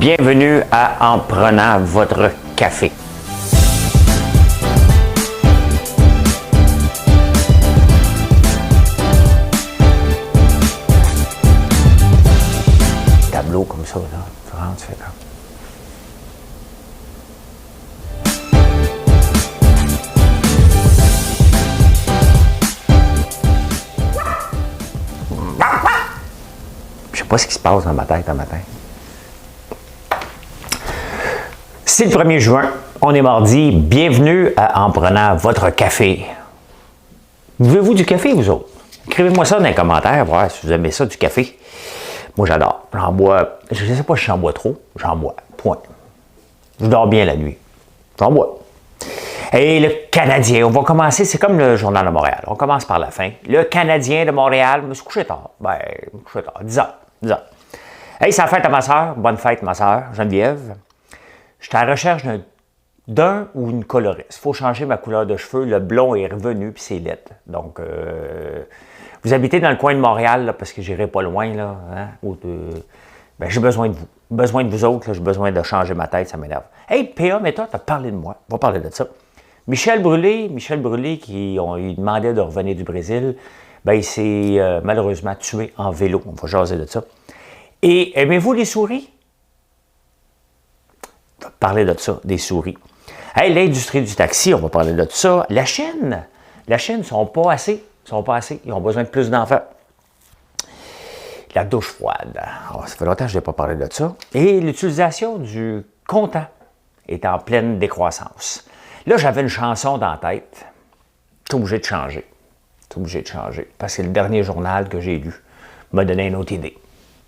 Bienvenue à En prenant votre café. Tableau comme ça, là. Tu rentres, tu fais comme. Je sais pas ce qui se passe dans ma tête un matin. C'est le 1er juin, on est mardi. Bienvenue à En prenant votre café. Voulez-vous du café, vous autres? Écrivez-moi ça dans les commentaires, voir si vous aimez ça, du café. Moi, j'adore. J'en bois. Je ne sais pas si j'en bois trop. J'en bois. Point. Je dors bien la nuit. J'en bois. Et le Canadien, on va commencer, c'est comme le Journal de Montréal. On commence par la fin. Le Canadien de Montréal, je me suis couché tard. Je me suis couché tard. 10 heures. 10 heures. Hey, c'est la fête à ma soeur. Bonne fête, ma soeur, Geneviève. Je suis à la recherche d'un ou une coloriste. Il faut changer ma couleur de cheveux. Le blond est revenu, puis c'est lettre. Donc, vous habitez dans le coin de Montréal, là, parce que j'irai pas loin, là, hein, j'ai besoin de vous. Besoin de vous autres, là, j'ai besoin de changer ma tête, ça m'énerve. Hey, PA Méthode, t'as parlé de moi. On va parler de ça. Michel Brûlé, qui il demandait de revenir du Brésil, il s'est malheureusement tué en vélo. On va jaser de ça. Et aimez-vous les souris? On va parler de ça, des souris. Hey, l'industrie du taxi, on va parler de ça. La Chine ne sont pas assez. Ils ont besoin de plus d'enfants. La douche froide. Oh, ça fait longtemps que je n'ai pas parlé de ça. Et l'utilisation du comptant est en pleine décroissance. Là, j'avais une chanson dans la tête. Je suis obligé de changer. Parce que le dernier journal que j'ai lu m'a donné une autre idée.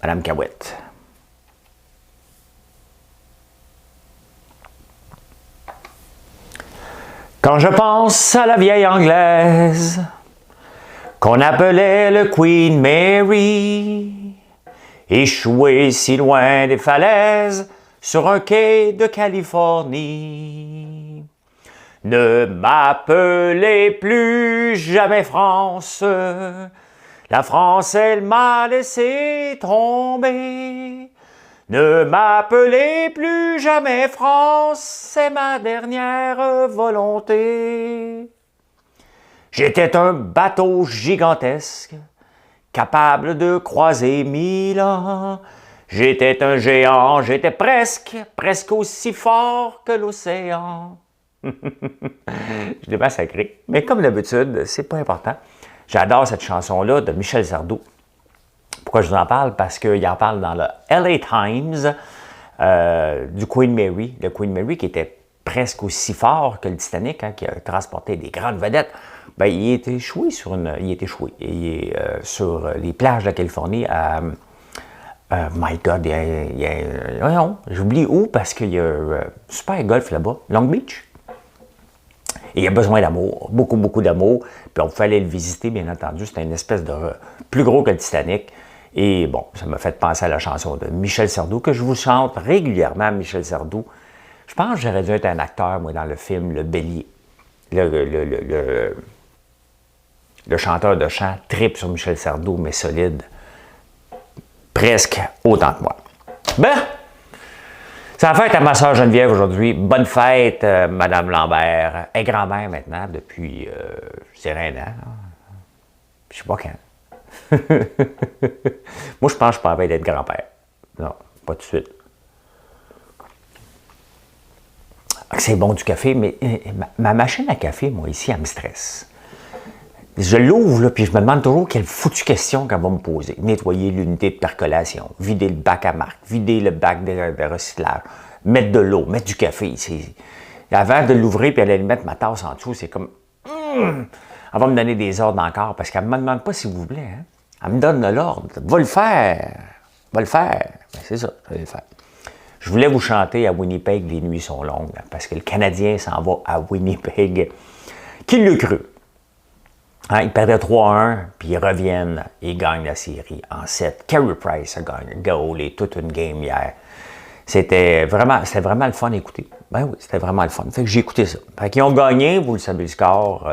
Madame Cahouette. Quand je pense à la vieille Anglaise qu'on appelait le Queen Mary, échouée si loin des falaises sur un quai de Californie. Ne m'appelez plus jamais France, la France elle m'a laissé tomber. Ne m'appelez plus jamais France, c'est ma dernière volonté. J'étais un bateau gigantesque, capable de croiser 1000 ans. J'étais un géant, j'étais presque aussi fort que l'océan. Je l'ai massacré, mais comme d'habitude, c'est pas important. J'adore cette chanson-là de Michel Sardou. Pourquoi je vous en parle? Parce qu'il en parle dans le LA Times du Queen Mary. Le Queen Mary qui était presque aussi fort que le Titanic, hein, qui a transporté des grandes vedettes. Il est échoué sur les plages de la Californie à... my God, j'oublie où parce qu'il y a un super golf là-bas, Long Beach. Et il y a besoin d'amour, beaucoup d'amour. Puis on pouvait aller le visiter, bien entendu. C'était une espèce de plus gros que le Titanic. Et bon, ça m'a fait penser à la chanson de Michel Sardou, que je vous chante régulièrement, Michel Sardou. Je pense que j'aurais dû être un acteur, moi, dans le film Le Bélier. Le chanteur de chant tripe sur Michel Sardou, mais solide. Presque autant que moi. C'est la fête à ma soeur Geneviève aujourd'hui. Bonne fête, Madame Lambert. Elle est grand-mère maintenant depuis, je dirais, un an. Je sais pas quand. Moi, je pense que je suis pas envie d'être grand-père. Non, pas tout de suite. C'est bon du café, mais ma machine à café, moi, ici, elle me stresse. Je l'ouvre, puis je me demande toujours quelle foutue question qu'elle va me poser. Nettoyer l'unité de percolation, vider le bac à marque, vider le bac de recyclage, mettre de l'eau, mettre du café. Avant de l'ouvrir et aller mettre ma tasse en dessous, c'est comme... Elle va me donner des ordres encore, parce qu'elle ne me demande pas s'il vous plaît. Hein? Elle me donne de l'ordre. Va le faire. C'est ça, je vais le faire. Je voulais vous chanter à Winnipeg, les nuits sont longues, parce que le Canadien s'en va à Winnipeg. Qui l'a cru? Hein, ils perdaient 3-1, puis ils reviennent et ils gagnent la série en 7. Carey Price a gagné un goal et toute une game hier. C'était vraiment le fun à écouter. Ben oui, c'était vraiment le fun. Fait que j'ai écouté ça. Fait qu'ils ont gagné, vous le savez le score.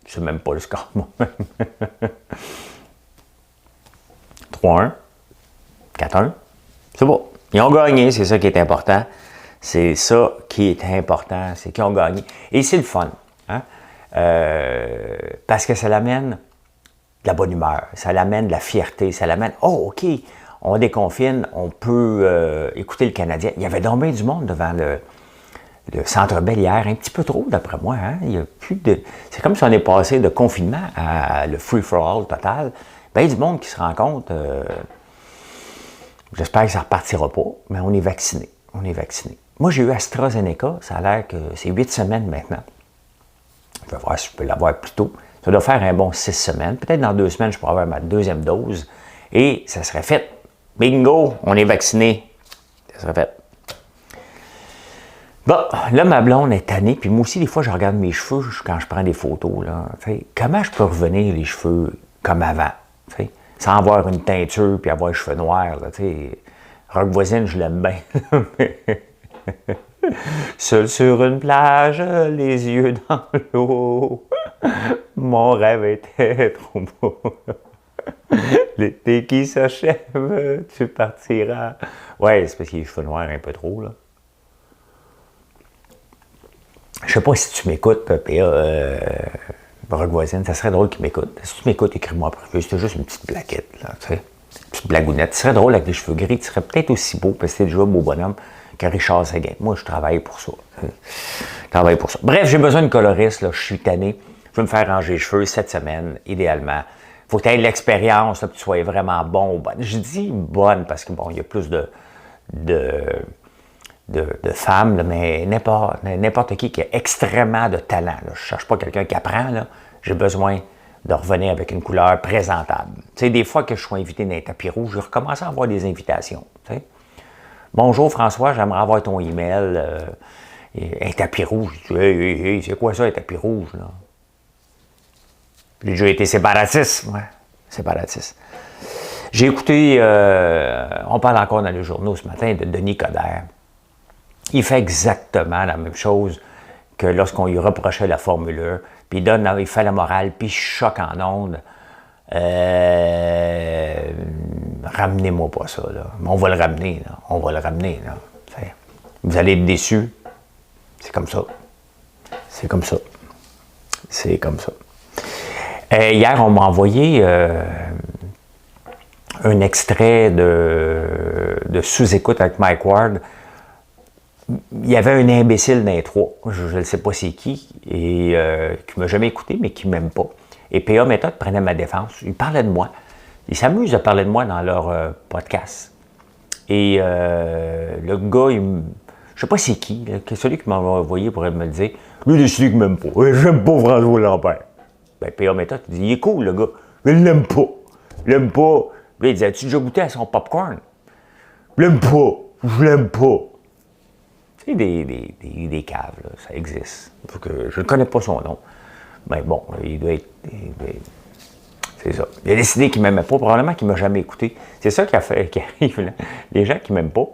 Je sais même pas le score moi-même. 3-1, 4-1. C'est bon. Ils ont gagné, c'est ça qui est important. C'est ça qui est important, c'est qu'ils ont gagné. Et c'est le fun, hein? Parce que ça l'amène de la bonne humeur, ça l'amène de la fierté, ça l'amène, oh, OK, on déconfine, on peut écouter le Canadien. Il y avait donc bien du monde devant le Centre Bell hier, un petit peu trop d'après moi. Hein? Il y a plus de... C'est comme si on est passé de confinement à le free-for-all total. Ben, il y a du monde qui se rencontre. J'espère que ça ne repartira pas, mais on est vacciné. On est vacciné. Moi, j'ai eu AstraZeneca. Ça a l'air que c'est 8 semaines maintenant. Je vais voir si je peux l'avoir plus tôt. Ça doit faire un bon 6 semaines. Peut-être dans 2 semaines, je pourrais avoir ma deuxième dose. Et ça serait fait. Bingo! On est vacciné. Ça serait fait. Bon, là, ma blonde est tannée, puis moi aussi, des fois, je regarde mes cheveux quand je prends des photos. Là, comment je peux revenir les cheveux comme avant? Sans avoir une teinture puis avoir les cheveux noirs. Là, Rock Voisine, je l'aime bien. Seul sur une plage, les yeux dans l'eau, mon rêve était trop beau. L'été qui s'achève, tu partiras. Ouais, c'est parce qu'il a les cheveux noirs un peu trop, là. Je sais pas si tu m'écoutes, P.A. Rock Voisine, ça serait drôle qu'il m'écoute. Si tu m'écoutes, écris-moi après. C'était juste une petite blaguette, là, tu sais. Une petite blagounette. Ce serait drôle avec les cheveux gris, tu serais peut-être aussi beau, parce que t'es déjà un beau bonhomme, que Richard Seguin. Moi, je travaille pour ça. Je travaille pour ça. Bref, j'ai besoin de coloriste, là. Je suis tanné. Je veux me faire ranger les cheveux cette semaine, idéalement. Il faut que tu aies l'expérience, que tu sois vraiment bon ou bonne. Je dis bonne parce que, bon, il y a plus de femmes, là, mais n'importe qui a extrêmement de talent. Là. Je ne cherche pas quelqu'un qui apprend. J'ai besoin de revenir avec une couleur présentable. Tu sais, des fois que je suis invité dans un tapis rouge, je recommence à avoir des invitations. Tu sais. Bonjour François, j'aimerais avoir ton email. Un tapis rouge. Tu dis, hey, c'est quoi ça, un tapis rouge? Là? J'ai déjà été séparatiste. Ouais, séparatiste. J'ai écouté, on parle encore dans les journaux ce matin, de Denis Coderre. Il fait exactement la même chose que lorsqu'on lui reprochait la Formule 1, puis il fait la morale, puis il choque en ondes. Ramenez-moi pas ça, là. On va le ramener, là. On va le ramener, là. Vous allez être déçus. C'est comme ça. C'est comme ça. C'est comme ça. Hier, on m'a envoyé un extrait de sous-écoute avec Mike Ward. Il y avait un imbécile dans les trois. Je ne sais pas c'est qui, et qui ne m'a jamais écouté, mais qui ne m'aime pas. Et P.A. Méthode prenait ma défense. Il parlait de moi. Ils s'amusent à parler de moi dans leur podcast. Et le gars, je ne sais pas c'est qui, là, celui qui m'a envoyé pourrait me le dire. Lui, il est celui qui ne m'aime pas. J'aime pas François Lambert. Ben, P.A. Méthode, il dit, il est cool, le gars. Mais il l'aime pas. Il l'aime pas. Là, il dit, as-tu déjà goûté à son popcorn? Je l'aime pas. Je l'aime pas. Tu sais, des caves, là, ça existe. Je ne connais pas son nom. Mais bon, il doit être... c'est ça. Il a décidé qu'il ne m'aimait pas, probablement qu'il ne m'a jamais écouté. C'est ça qui arrive, là. Les gens qui ne m'aiment pas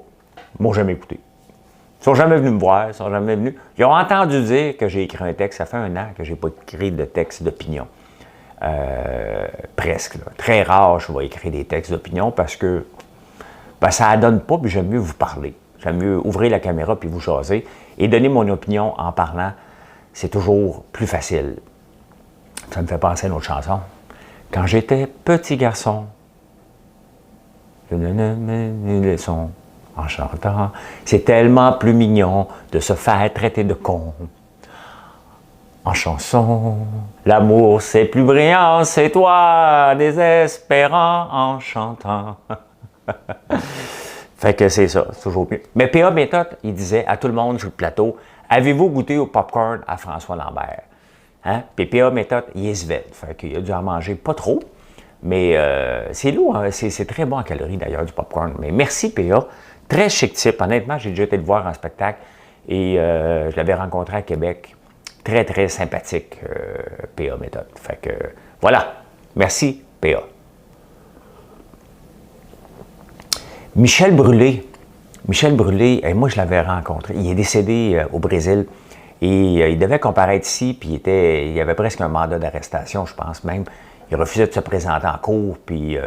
ne m'ont jamais écouté. Ils ne sont jamais venus me voir, ils ne sont jamais venus. Ils ont entendu dire que j'ai écrit un texte. Ça fait 1 an que je n'ai pas écrit de texte d'opinion. Presque. Là. Très rare, je vais écrire des textes d'opinion parce que ça ne donne pas, puis j'aime mieux vous parler. J'aime mieux ouvrir la caméra puis vous jaser. Et donner mon opinion en parlant, c'est toujours plus facile. Ça me fait penser à une autre chanson. Quand j'étais petit garçon, je ne leçons en chantant. C'est tellement plus mignon de se faire traiter de con. En chanson, l'amour c'est plus brillant, c'est toi, désespérant en chantant. Fait que c'est ça, c'est toujours mieux. Mais P.A. Méthode, il disait à tout le monde sur le plateau, avez-vous goûté au popcorn à François Lambert? Hein? Puis P.A. Méthode, il est svelte. Fait qu'il a dû en manger pas trop, mais c'est lourd, hein? C'est très bon en calories d'ailleurs du popcorn. Mais merci P.A. Très chic type. Honnêtement, j'ai déjà été le voir en spectacle et je l'avais rencontré à Québec. Très, très sympathique, P.A. Méthode. Fait que voilà. Merci, P.A. Michel Brûlé. Michel Brûlé, moi je l'avais rencontré. Il est décédé au Brésil et il devait comparaître ici, puis il y avait presque un mandat d'arrestation, je pense même. Il refusait de se présenter en cour, puis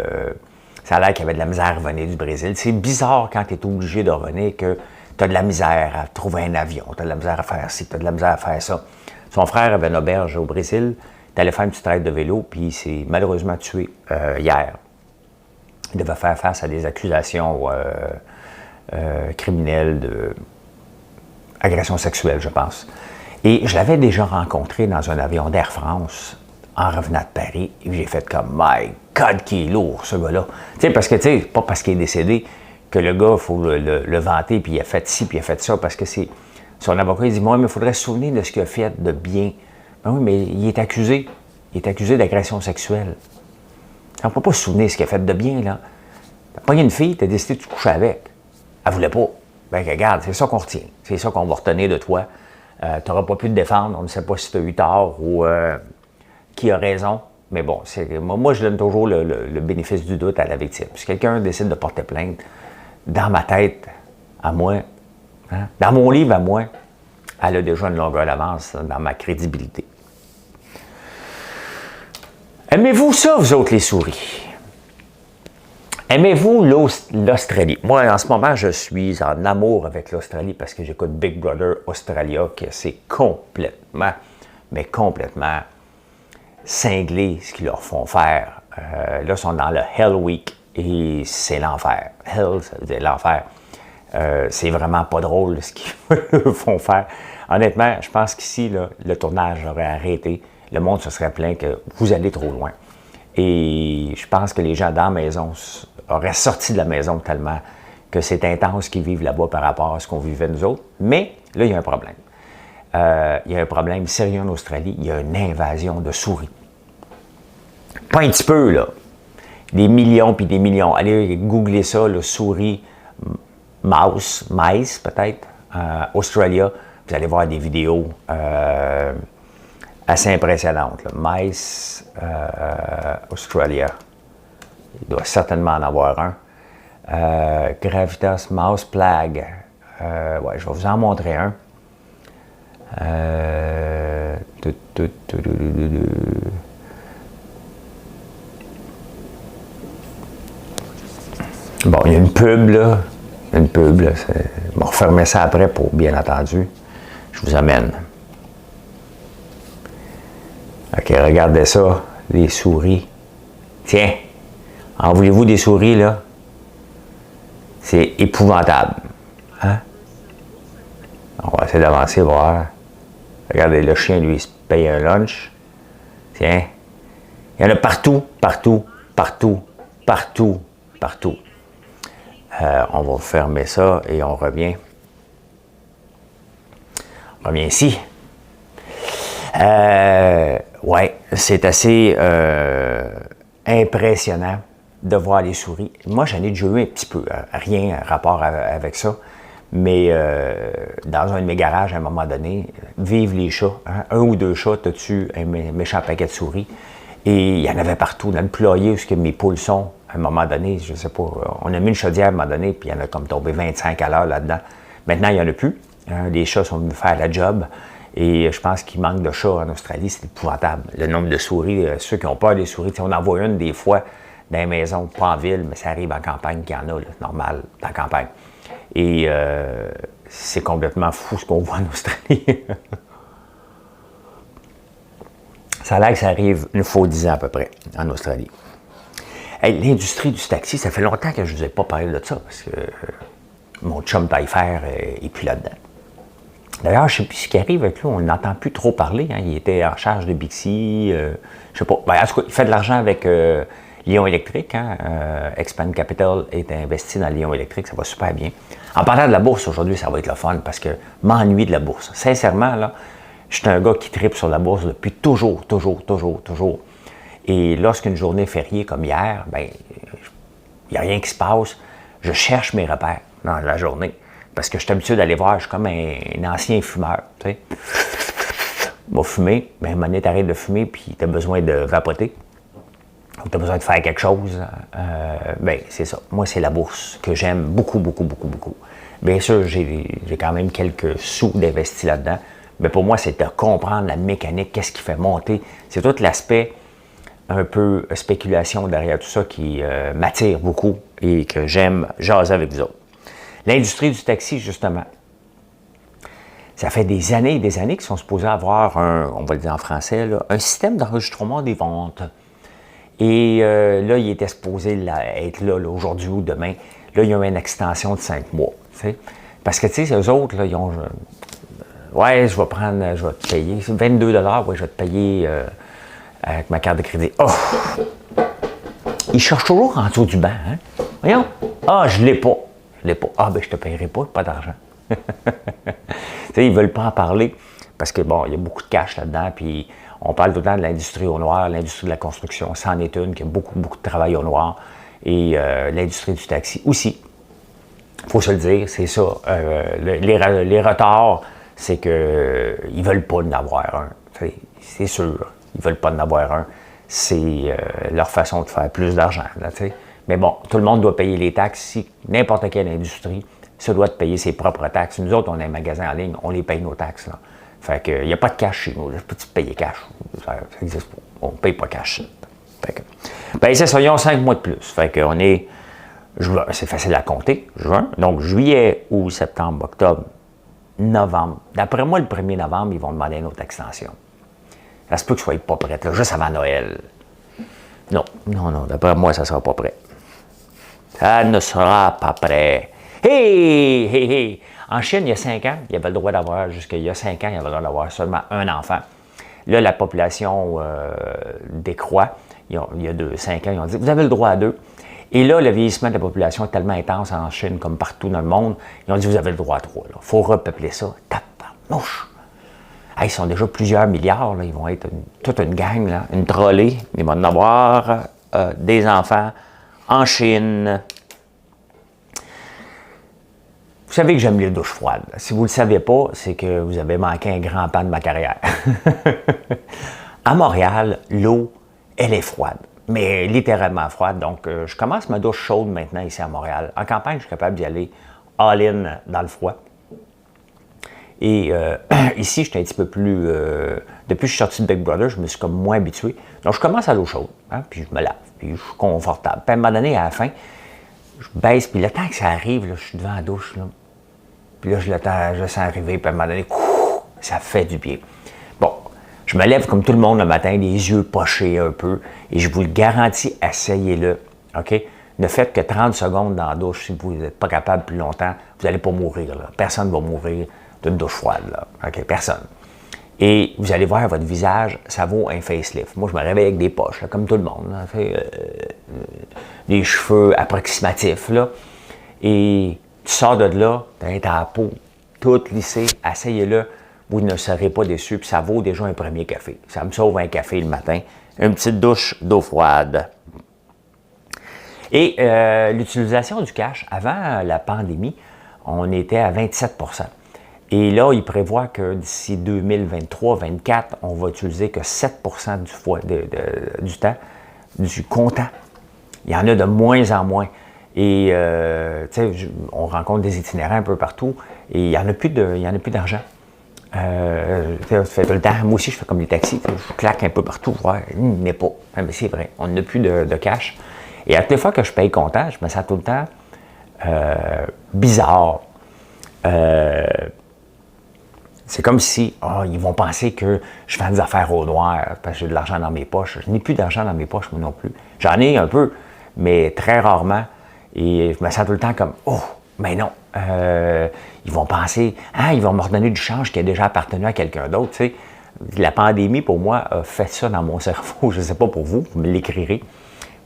Ça a l'air qu'il y avait de la misère à revenir du Brésil. C'est bizarre quand tu es obligé de revenir que tu as de la misère à trouver un avion, tu as de la misère à faire ci, tu as de la misère à faire ça. Son frère avait une auberge au Brésil, il allait faire une petite traite de vélo, puis il s'est malheureusement tué hier. Il devait faire face à des accusations criminelles d'agression sexuelle, je pense. Et je l'avais déjà rencontré dans un avion d'Air France en revenant de Paris, et j'ai fait comme « My God, qui est lourd, ce gars-là! » Tu sais, parce que, tu sais, pas parce qu'il est décédé que le gars, il faut le vanter, puis il a fait ci, puis il a fait ça, parce que c'est... Son avocat, il dit « Moi, mais il faudrait se souvenir de ce qu'il a fait de bien. » Ben oui, mais il est accusé. Il est accusé d'agression sexuelle. On ne peut pas se souvenir de ce qu'il a fait de bien, là. T'as pogné une fille, t'as décidé de te coucher avec. Elle voulait pas. Ben regarde, c'est ça qu'on retient. C'est ça qu'on va retenir de toi. Tu n'auras pas pu te défendre. On ne sait pas si tu as eu tort ou qui a raison. Mais bon, moi, je donne toujours le bénéfice du doute à la victime. Si quelqu'un décide de porter plainte, dans ma tête, à moi, hein, dans mon livre à moi, elle a déjà une longueur d'avance dans ma crédibilité. Aimez-vous ça, vous autres, les souris? Aimez-vous l'Australie? Moi, en ce moment, je suis en amour avec l'Australie parce que j'écoute Big Brother Australia, que c'est complètement, mais complètement cinglé ce qu'ils leur font faire. Là, ils sont dans le Hell Week et c'est l'enfer. Hell, ça veut dire l'enfer. C'est vraiment pas drôle ce qu'ils font faire. Honnêtement, je pense qu'ici, là, le tournage aurait arrêté. Le monde se serait plaint que vous allez trop loin. Et je pense que les gens dans la maison auraient sorti de la maison tellement que c'est intense qu'ils vivent là-bas par rapport à ce qu'on vivait nous autres. Mais là, il y a un problème. Il y a un problème sérieux en Australie. Il y a une invasion de souris. Pas un petit peu, là. Des millions puis des millions. Allez googler ça, là, souris, mice peut-être, Australia. Vous allez voir des vidéos assez impressionnantes. Là. Mice Australia. Il doit certainement en avoir un. Gravitas Mouse Plague. Ouais, je vais vous en montrer un. Bon, il y a une pub, là. Une pub, là. On va refermer ça après, pour bien entendu. Je vous amène. OK, regardez ça, les souris. Tiens, en voulez-vous des souris, là? C'est épouvantable. Hein? On va essayer d'avancer, voir. Regardez, le chien, lui, il se paye un lunch. Tiens. Il y en a partout, partout, partout, partout, partout. On va fermer ça et on revient. On revient ici. Ouais, c'est assez impressionnant de voir les souris. Moi, j'en ai déjà eu un petit peu, rien rapport avec ça, mais dans un de mes garages, à un moment donné, vivent les chats. Hein, un ou deux chats, t'as-tu un méchant paquet de souris, et il y en avait partout, dans le poulailler où mes poules sont. À un moment donné, je sais pas, on a mis une chaudière à un moment donné, puis il y en a comme tombé 25 à l'heure là-dedans. Maintenant, il n'y en a plus. Hein, les chats sont venus faire la job. Et je pense qu'il manque de chats en Australie, c'est épouvantable. Le nombre de souris, ceux qui ont peur des souris, on en voit une des fois dans les maisons, pas en ville, mais ça arrive en campagne qu'il y en a, là, normal, dans la campagne. Et c'est complètement fou ce qu'on voit en Australie. Ça a l'air que ça arrive une fois 10 ans à peu près, en Australie. Hey, l'industrie du taxi, ça fait longtemps que je ne vous ai pas parlé de ça, parce que mon chum Taillefer est plus là-dedans. D'ailleurs, je ne sais plus ce qui arrive avec lui, on n'entend plus trop parler. Hein. Il était en charge de Bixi, je ne sais pas. Ben, en tout cas, il fait de l'argent avec Lion Électrique. Hein. Expand Capital est investi dans Lion Électrique, ça va super bien. En parlant de la bourse, aujourd'hui, ça va être le fun parce que m'ennuie de la bourse. Sincèrement, là, je suis un gars qui tripe sur la bourse depuis toujours. Et lorsqu'une journée fériée comme hier, ben, il n'y a rien qui se passe, je cherche mes repères dans la journée. Parce que je suis habitué d'aller voir, je suis comme un ancien fumeur, tu sais. Va fumer, mais à un moment donné, t'arrêtes de fumer, puis tu as besoin de vapoter. Ou tu as besoin de faire quelque chose. Ben, c'est ça. Moi, c'est la bourse que j'aime beaucoup. Bien sûr, j'ai quand même quelques sous d'investis là-dedans. Mais pour moi, c'est de comprendre la mécanique, qu'est-ce qui fait monter. C'est tout l'aspect un peu spéculation derrière tout ça qui m'attire beaucoup et que j'aime jaser avec vous autres. L'industrie du taxi, justement. Ça fait des années et des années qu'ils sont supposés avoir on va le dire en français, là, un système d'enregistrement des ventes. Et là, il était supposé être là, aujourd'hui ou demain. Là, il y a eu une extension de 5 mois. T'sais. Parce que, tu sais, eux autres, là, ils ont... ouais, je vais te payer. C'est 22 $, ouais, je vais te payer avec ma carte de crédit. Oh! Ils cherchent toujours en dessous du banc, hein? Voyons. Ah, je l'ai pas. Je l'ai pas. Ah, ben, je te paierai pas d'argent. Tu sais, ils ne veulent pas en parler parce que, bon, il y a beaucoup de cash là-dedans, puis on parle tout le temps de l'industrie au noir, l'industrie de la construction, c'en est une qui a beaucoup, beaucoup de travail au noir, et l'industrie du taxi aussi. Il faut se le dire, c'est ça. Les retards, c'est qu'ils ne veulent pas en avoir un. C'est sûr, ils ne veulent pas en avoir un. C'est leur façon de faire plus d'argent. Mais bon, tout le monde doit payer les taxes. Si n'importe quelle industrie se doit de payer ses propres taxes. Nous autres, on a un magasin en ligne, on les paye nos taxes. Là. Fait que, il n'y a pas de cash chez nous. Peux-tu payer cash? Ça n'existe pas. On ne paye pas cash. Fait que, ben, c'est ça, ils ont 5 mois de plus. Fait qu'on est... C'est facile à compter, juin. Donc, juillet, août, septembre, octobre, novembre. D'après moi, le 1er novembre, ils vont demander une autre extension. Ça se peut que je ne sois pas prêt, là, juste avant Noël. Non, d'après moi, ça ne sera pas prêt. Ça ne sera pas prêt. Hey! En Chine, il y a 5 ans, il y avait le droit d'avoir, jusqu'il y a 5 ans, il y avait le droit d'avoir seulement un enfant. Là, la population décroît. Il y a 5 ans, ils ont dit, vous avez le droit à 2. Et là, le vieillissement de la population est tellement intense en Chine comme partout dans le monde, ils ont dit, vous avez le droit à 3. Il faut repeupler ça. Tabarnouche! Ils sont déjà plusieurs milliards. Là. Ils vont être toute une gang, là, une trolley. Ils vont en avoir des enfants en Chine. Vous savez que j'aime les douches froides. Si vous ne le savez pas, c'est que vous avez manqué un grand pan de ma carrière. À Montréal, l'eau, elle est froide, mais littéralement froide. Donc, je commence ma douche chaude maintenant ici à Montréal. En campagne, je suis capable d'y aller all-in dans le froid. Et ici, je suis un petit peu plus... depuis que je suis sorti de Big Brother, je me suis comme moins habitué. Donc, je commence à l'eau chaude, hein, puis je me lave, puis je suis confortable. Puis à un moment donné, à la fin, je baisse, puis le temps que ça arrive, là, je suis devant la douche, là. Puis là, je le sens arriver, puis à un moment donné, ça fait du bien. Bon, je me lève comme tout le monde le matin, les yeux pochés un peu, et je vous le garantis, essayez-le, OK? Ne faites que 30 secondes dans la douche si vous n'êtes pas capable plus longtemps, vous n'allez pas mourir, là. Personne ne va mourir d'une douche froide, là. OK? Personne. Et vous allez voir votre visage, ça vaut un facelift. Moi, je me réveille avec des poches, là, comme tout le monde, là, des cheveux approximatifs, là, et tu sors de là, tu as ta peau toute lissée, essayez-le, vous ne serez pas déçus, puis ça vaut déjà un premier café. Ça me sauve un café le matin, une petite douche d'eau froide. Et l'utilisation du cash, avant la pandémie, on était à 27 %. Et là, il prévoit que d'ici 2023-2024, on va utiliser que 7 % du temps du comptant. Il y en a de moins en moins. Et, tu sais, on rencontre des itinérants un peu partout et il n'y en a plus d'argent. Ça fait tout le temps. Moi aussi, je fais comme les taxis. Je claque un peu partout. Ouais, il n'est pas. Mais c'est vrai, on n'a plus de cash. Et à toutes les fois que je paye comptant, je me sens tout le temps bizarre. C'est comme si, ils vont penser que je fais des affaires au noir parce que j'ai de l'argent dans mes poches. Je n'ai plus d'argent dans mes poches, moi non plus. J'en ai un peu, mais très rarement. Et je me sens tout le temps comme, mais non. Ils vont penser, ils vont me redonner du change qui a déjà appartenu à quelqu'un d'autre. Tu sais. La pandémie, pour moi, a fait ça dans mon cerveau. Je ne sais pas pour vous, vous me l'écrirez.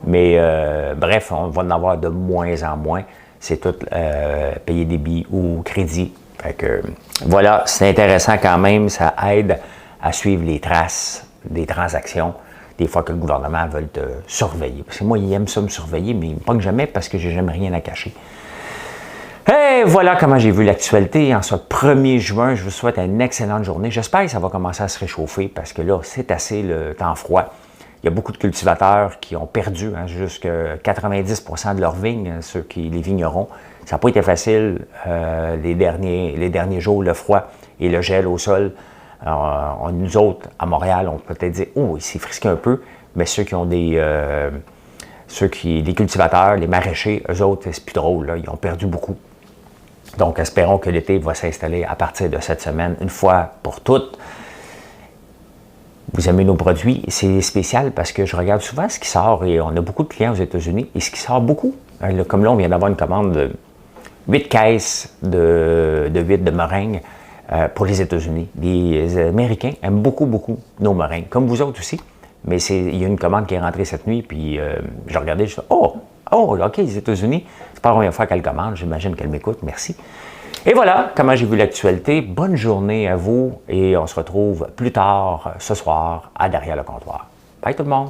Mais bref, on va en avoir de moins en moins. C'est tout payer des billets ou crédit. Fait que, voilà, c'est intéressant quand même. Ça aide à suivre les traces des transactions. Des fois que le gouvernement veut te surveiller. Parce que moi, il aime ça me surveiller, mais pas que jamais parce que j'ai jamais rien à cacher. Et voilà comment j'ai vu l'actualité en ce 1er juin. Je vous souhaite une excellente journée. J'espère que ça va commencer à se réchauffer parce que là, c'est assez le temps froid. Il y a beaucoup de cultivateurs qui ont perdu jusqu'à 90 % de leurs vignes, les vignerons. Ça n'a pas été facile les derniers jours, le froid et le gel au sol. Nous autres, à Montréal, on peut peut-être dire, il s'est frisqué un peu, Mais ceux qui ont les cultivateurs, les maraîchers, eux autres, c'est plus drôle, là, ils ont perdu beaucoup. Donc, espérons que l'été va s'installer à partir de cette semaine, une fois pour toutes. Vous aimez nos produits, c'est spécial parce que je regarde souvent ce qui sort et on a beaucoup de clients aux États-Unis et ce qui sort beaucoup. Comme là, on vient d'avoir une commande de 8 caisses de huîtres de meringue pour les États-Unis. Les Américains aiment beaucoup, beaucoup nos meringues, comme vous autres aussi. Mais il y a une commande qui est rentrée cette nuit, puis je regardais, je dis « Oh, OK, les États-Unis, c'est pas la première fois qu'elle commande, j'imagine qu'elle m'écoute, merci. » Et voilà comment j'ai vu l'actualité. Bonne journée à vous et on se retrouve plus tard ce soir à Derrière le comptoir. Bye tout le monde!